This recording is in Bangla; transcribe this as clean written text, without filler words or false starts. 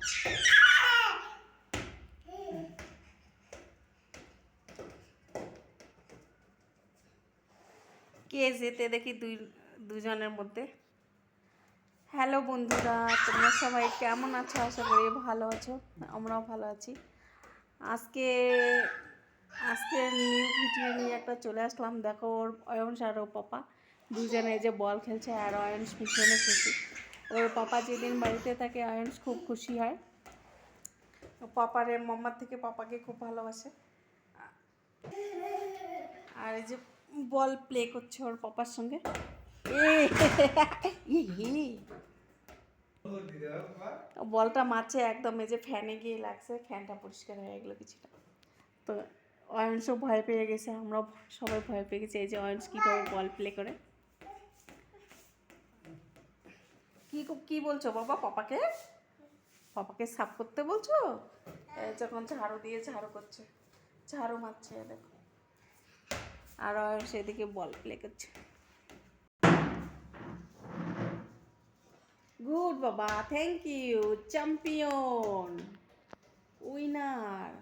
কে যেতে দেখি দুজনের মধ্যে। হ্যালো বন্ধুরা, তোমরা সবাই কেমন আছো? আশা করি ভালো আছো, আমরাও ভালো আছি। আজকে আজকে নিউ ভিডিও নিয়ে একটা চলে আসলাম। দেখো, ওর অয়নস আর ওর পাপা দুজনে যে বল খেলছে, আর অয়নস ভীষণই খুশি। ওর পাপা যেদিন বাড়িতে থাকে অয়নস খুব খুশি হয়। পাপারে মাম্মার থেকে পাপাকে খুব ভালোবাসে। আর এই যে বল প্লে করছে ওর পাপার সঙ্গে। বলটা মারছে একদম, এই যে ফ্যানে গিয়ে লাগছে, ফ্যানটা পরিষ্কার হয়ে গেলো কিছুটা। তো অয়নসও ভয় পেয়ে গেছে, আমরাও সবাই ভয় পেয়ে গেছি। এই যে অয়নস কীভাবে বল প্লে করে। কি বলছো বাবা? পাপাকে পাপাকে সাফ করতে বলছো? যখন ঝাড়ু দিয়ে ঝাড়ু করছে, ঝাড়ু মারছে দেখো। আর অয়নস এদিকে বল প্লে করছে। গুড বাবা, থ্যাংক ইউ, চ্যাম্পিয়ন, উইনার।